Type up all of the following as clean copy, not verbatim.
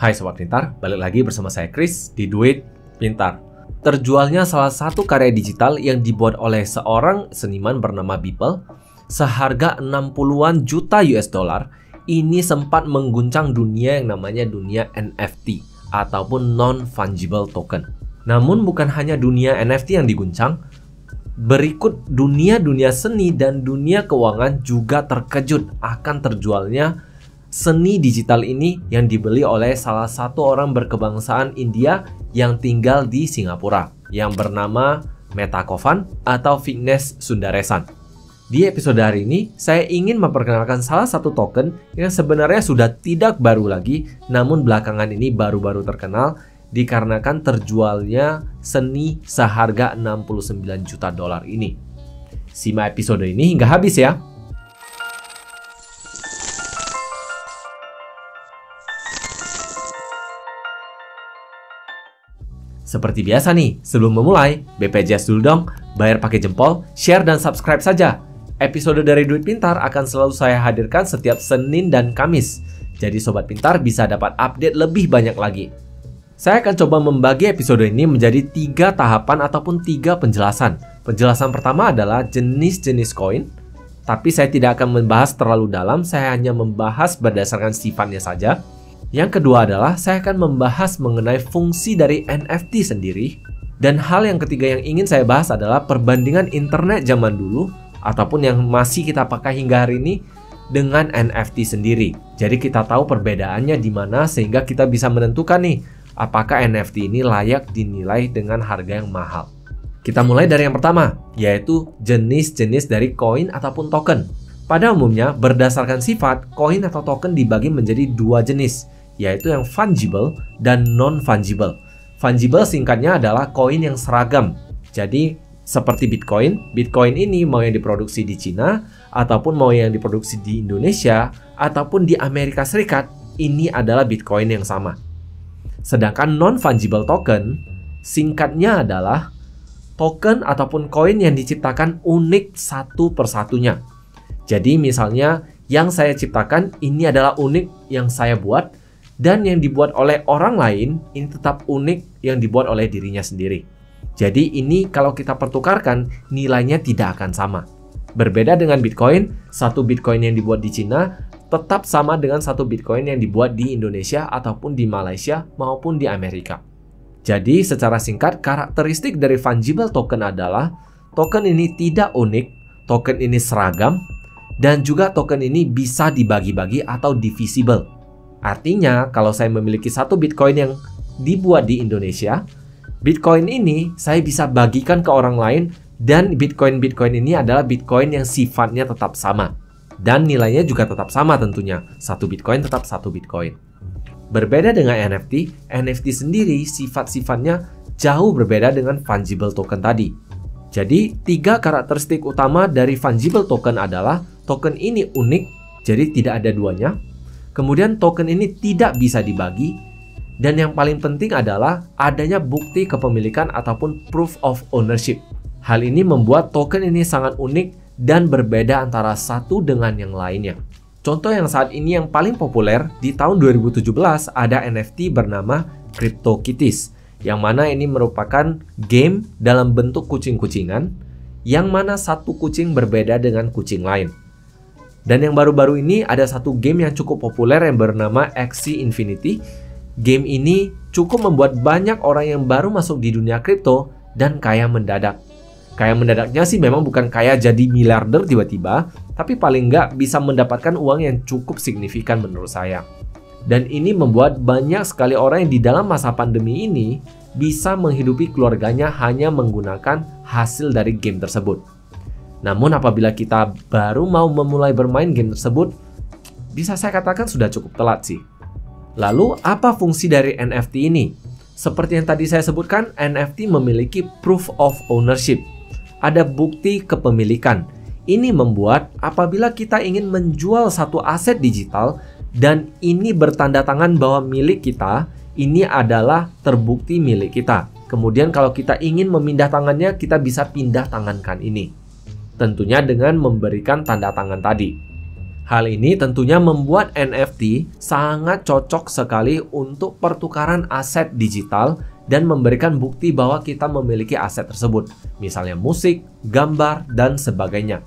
Hai Sobat Pintar, balik lagi bersama saya Chris di Duit Pintar. Terjualnya salah satu karya digital yang dibuat oleh seorang seniman bernama Beeple seharga 60-an juta US dollar ini sempat mengguncang dunia yang namanya dunia NFT ataupun non-fungible token. Namun bukan hanya dunia NFT yang diguncang, berikut dunia seni dan dunia keuangan juga terkejut akan terjualnya seni digital ini yang dibeli oleh salah satu orang berkebangsaan India yang tinggal di Singapura yang bernama Mehta Kovan atau Vignesh Sundaresan. Di episode hari ini, saya ingin memperkenalkan salah satu token yang sebenarnya sudah tidak baru lagi, namun belakangan ini baru-baru terkenal dikarenakan terjualnya seni seharga 69 juta dolar ini. Simak episode ini hingga habis ya. Seperti biasa nih, sebelum memulai, BPJS dulu dong, bayar pakai jempol, share dan subscribe saja. Episode dari Duit Pintar akan selalu saya hadirkan setiap Senin dan Kamis. Jadi Sobat Pintar bisa dapat update lebih banyak lagi. Saya akan coba membagi episode ini menjadi 3 tahapan ataupun 3 penjelasan. Penjelasan pertama adalah jenis-jenis koin, tapi saya tidak akan membahas terlalu dalam, saya hanya membahas berdasarkan sifatnya saja. Yang kedua adalah saya akan membahas mengenai fungsi dari NFT sendiri. Dan hal yang ketiga yang ingin saya bahas adalah perbandingan internet zaman dulu ataupun yang masih kita pakai hingga hari ini dengan NFT sendiri. Jadi kita tahu perbedaannya di mana sehingga kita bisa menentukan nih apakah NFT ini layak dinilai dengan harga yang mahal. Kita mulai dari yang pertama, yaitu jenis-jenis dari koin ataupun token. Pada umumnya berdasarkan sifat, koin atau token dibagi menjadi 2 jenis, yaitu yang fungible dan non-fungible. Fungible singkatnya adalah koin yang seragam. Jadi seperti Bitcoin. Bitcoin ini mau yang diproduksi di Cina ataupun mau yang diproduksi di Indonesia ataupun di Amerika Serikat, ini adalah Bitcoin yang sama. Sedangkan non-fungible token singkatnya adalah token ataupun koin yang diciptakan unik satu persatunya. Jadi misalnya yang saya ciptakan ini adalah unik yang saya buat, dan yang dibuat oleh orang lain ini tetap unik yang dibuat oleh dirinya sendiri. Jadi ini kalau kita pertukarkan nilainya tidak akan sama. Berbeda dengan Bitcoin, satu Bitcoin yang dibuat di Cina tetap sama dengan satu Bitcoin yang dibuat di Indonesia ataupun di Malaysia maupun di Amerika. Jadi secara singkat, karakteristik dari fungible token adalah token ini tidak unik, token ini seragam, dan juga token ini bisa dibagi-bagi atau divisible. Artinya, kalau saya memiliki satu Bitcoin yang dibuat di Indonesia, Bitcoin ini saya bisa bagikan ke orang lain dan Bitcoin ini adalah Bitcoin yang sifatnya tetap sama. Dan nilainya juga tetap sama tentunya. Satu Bitcoin tetap satu Bitcoin. Berbeda dengan NFT sendiri sifat-sifatnya jauh berbeda dengan fungible token tadi. Jadi, 3 karakteristik utama dari fungible token adalah token ini unik, jadi tidak ada duanya. Kemudian token ini tidak bisa dibagi, dan yang paling penting adalah adanya bukti kepemilikan ataupun proof of ownership. Hal ini membuat token ini sangat unik dan berbeda antara satu dengan yang lainnya. Contoh yang saat ini yang paling populer di tahun 2017 ada NFT bernama CryptoKitties, yang mana ini merupakan game dalam bentuk kucing-kucingan, yang mana satu kucing berbeda dengan kucing lain. Dan yang baru-baru ini ada satu game yang cukup populer yang bernama Axie Infinity. Game ini cukup membuat banyak orang yang baru masuk di dunia kripto dan kaya mendadak. Kaya mendadaknya sih memang bukan kaya jadi miliarder tiba-tiba, tapi paling nggak bisa mendapatkan uang yang cukup signifikan menurut saya. Dan ini membuat banyak sekali orang yang di dalam masa pandemi ini bisa menghidupi keluarganya hanya menggunakan hasil dari game tersebut. Namun apabila kita baru mau memulai bermain game tersebut, bisa saya katakan sudah cukup telat sih. Lalu apa fungsi dari NFT ini? Seperti yang tadi saya sebutkan, NFT memiliki proof of ownership. Ada bukti kepemilikan. Ini membuat apabila kita ingin menjual satu aset digital dan ini bertanda tangan bahwa milik kita, ini adalah terbukti milik kita. Kemudian kalau kita ingin memindah tangannya, kita bisa pindah tangankan ini. Tentunya dengan memberikan tanda tangan tadi. Hal ini tentunya membuat NFT sangat cocok sekali untuk pertukaran aset digital dan memberikan bukti bahwa kita memiliki aset tersebut, misalnya musik, gambar, dan sebagainya.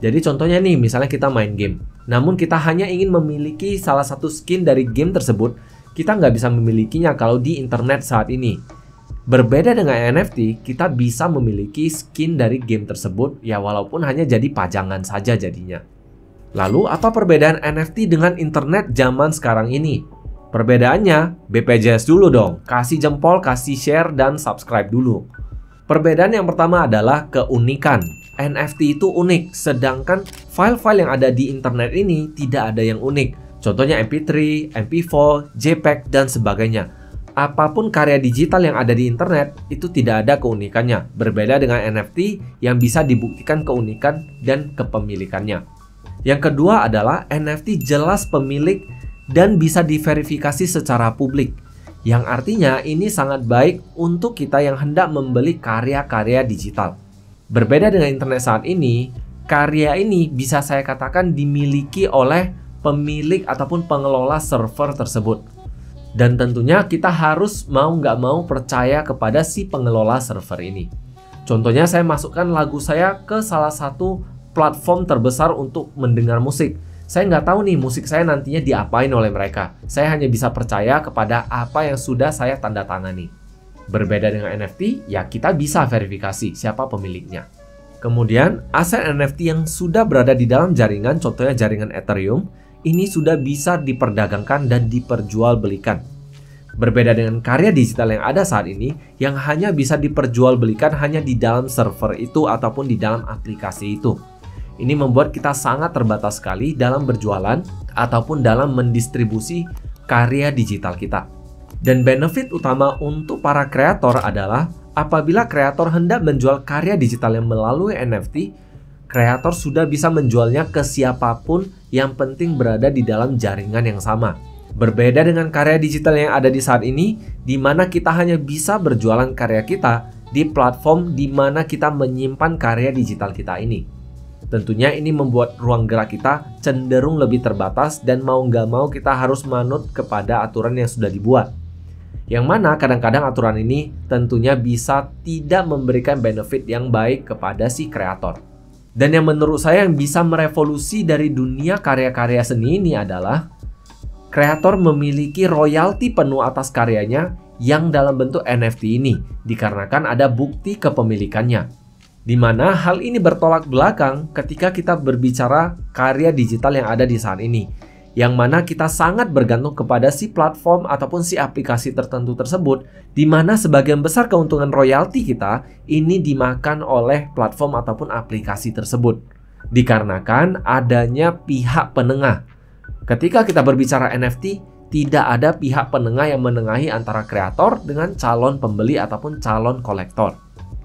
Jadi contohnya nih, misalnya kita main game, namun kita hanya ingin memiliki salah satu skin dari game tersebut, kita nggak bisa memilikinya kalau di internet saat ini. Berbeda dengan NFT, kita bisa memiliki skin dari game tersebut, ya walaupun hanya jadi pajangan saja jadinya. Lalu apa perbedaan NFT dengan internet zaman sekarang ini? Perbedaannya, BPJS dulu dong, kasih jempol, kasih share, dan subscribe dulu. Perbedaan yang pertama adalah keunikan. NFT itu unik, sedangkan file-file yang ada di internet ini tidak ada yang unik. Contohnya MP3, MP4, JPEG, dan sebagainya. Apapun karya digital yang ada di internet, itu tidak ada keunikannya. Berbeda dengan NFT yang bisa dibuktikan keunikan dan kepemilikannya. Yang kedua adalah NFT jelas pemilik dan bisa diverifikasi secara publik, yang artinya ini sangat baik untuk kita yang hendak membeli karya-karya digital. Berbeda dengan internet saat ini, karya ini bisa saya katakan dimiliki oleh pemilik ataupun pengelola server tersebut. Dan tentunya kita harus mau nggak mau percaya kepada si pengelola server ini. Contohnya saya masukkan lagu saya ke salah satu platform terbesar untuk mendengar musik. Saya nggak tahu nih musik saya nantinya diapain oleh mereka. Saya hanya bisa percaya kepada apa yang sudah saya tanda tangani. Berbeda dengan NFT, ya kita bisa verifikasi siapa pemiliknya. Kemudian, aset NFT yang sudah berada di dalam jaringan, contohnya jaringan Ethereum, ini sudah bisa diperdagangkan dan diperjualbelikan. Berbeda dengan karya digital yang ada saat ini, yang hanya bisa diperjualbelikan hanya di dalam server itu ataupun di dalam aplikasi itu. Ini membuat kita sangat terbatas sekali dalam berjualan ataupun dalam mendistribusi karya digital kita. Dan benefit utama untuk para kreator adalah apabila kreator hendak menjual karya digital yang melalui NFT, kreator sudah bisa menjualnya ke siapapun yang penting berada di dalam jaringan yang sama. Berbeda dengan karya digital yang ada di saat ini, di mana kita hanya bisa berjualan karya kita di platform di mana kita menyimpan karya digital kita ini. Tentunya ini membuat ruang gerak kita cenderung lebih terbatas dan mau nggak mau kita harus manut kepada aturan yang sudah dibuat. Yang mana kadang-kadang aturan ini tentunya bisa tidak memberikan benefit yang baik kepada si kreator. Dan yang menurut saya yang bisa merevolusi dari dunia karya-karya seni ini adalah kreator memiliki royalti penuh atas karyanya yang dalam bentuk NFT ini, dikarenakan ada bukti kepemilikannya. Di mana hal ini bertolak belakang ketika kita berbicara karya digital yang ada di saat ini, yang mana kita sangat bergantung kepada si platform ataupun si aplikasi tertentu tersebut, di mana sebagian besar keuntungan royalti kita ini dimakan oleh platform ataupun aplikasi tersebut, dikarenakan adanya pihak penengah. Ketika kita berbicara NFT, tidak ada pihak penengah yang menengahi antara kreator dengan calon pembeli ataupun calon kolektor.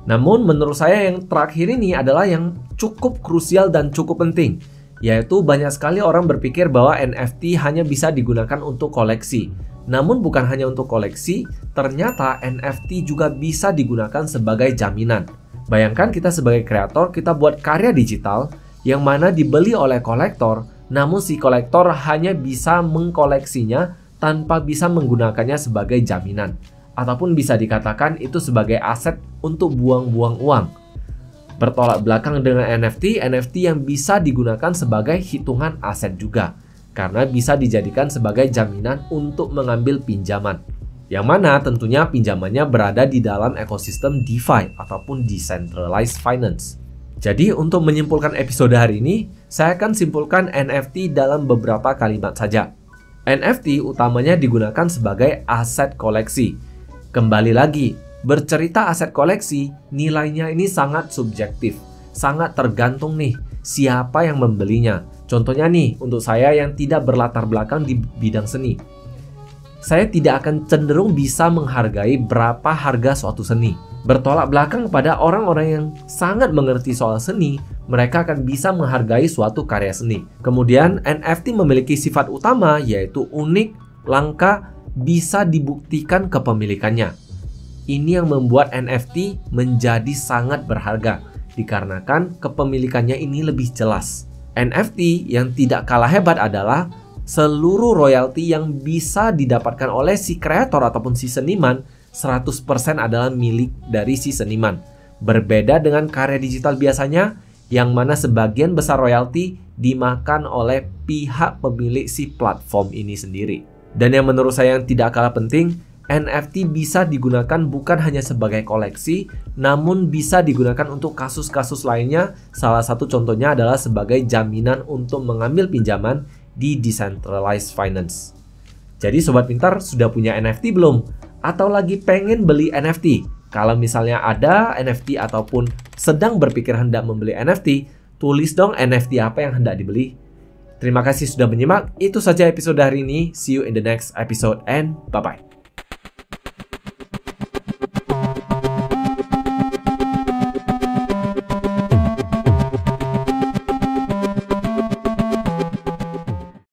Namun menurut saya yang terakhir ini adalah yang cukup krusial dan cukup penting, yaitu banyak sekali orang berpikir bahwa NFT hanya bisa digunakan untuk koleksi. Namun bukan hanya untuk koleksi, ternyata NFT juga bisa digunakan sebagai jaminan. Bayangkan kita sebagai kreator, kita buat karya digital yang mana dibeli oleh kolektor, namun si kolektor hanya bisa mengkoleksinya tanpa bisa menggunakannya sebagai jaminan. Ataupun bisa dikatakan itu sebagai aset untuk buang-buang uang. Bertolak belakang dengan NFT yang bisa digunakan sebagai hitungan aset juga, karena bisa dijadikan sebagai jaminan untuk mengambil pinjaman. Yang mana tentunya pinjamannya berada di dalam ekosistem DeFi ataupun Decentralized Finance. Jadi untuk menyimpulkan episode hari ini, saya akan simpulkan NFT dalam beberapa kalimat saja. NFT utamanya digunakan sebagai aset koleksi. Kembali lagi, bercerita aset koleksi, nilainya ini sangat subjektif, sangat tergantung nih siapa yang membelinya. Contohnya nih, untuk saya yang tidak berlatar belakang di bidang seni, saya tidak akan cenderung bisa menghargai berapa harga suatu seni. Bertolak belakang pada orang-orang yang sangat mengerti soal seni, mereka akan bisa menghargai suatu karya seni. Kemudian NFT memiliki sifat utama yaitu unik, langka, bisa dibuktikan kepemilikannya. Ini yang membuat NFT menjadi sangat berharga, dikarenakan kepemilikannya ini lebih jelas. NFT yang tidak kalah hebat adalah seluruh royalti yang bisa didapatkan oleh si kreator ataupun si seniman 100% adalah milik dari si seniman. Berbeda dengan karya digital biasanya, yang mana sebagian besar royalti dimakan oleh pihak pemilik si platform ini sendiri. Dan yang menurut saya yang tidak kalah penting, NFT bisa digunakan bukan hanya sebagai koleksi, namun bisa digunakan untuk kasus-kasus lainnya. Salah satu contohnya adalah sebagai jaminan untuk mengambil pinjaman di decentralized finance. Jadi Sobat Pintar sudah punya NFT belum? Atau lagi pengen beli NFT? Kalau misalnya ada NFT ataupun sedang berpikir hendak membeli NFT, tulis dong NFT apa yang hendak dibeli. Terima kasih sudah menyimak. Itu saja episode hari ini. See you in the next episode and bye-bye.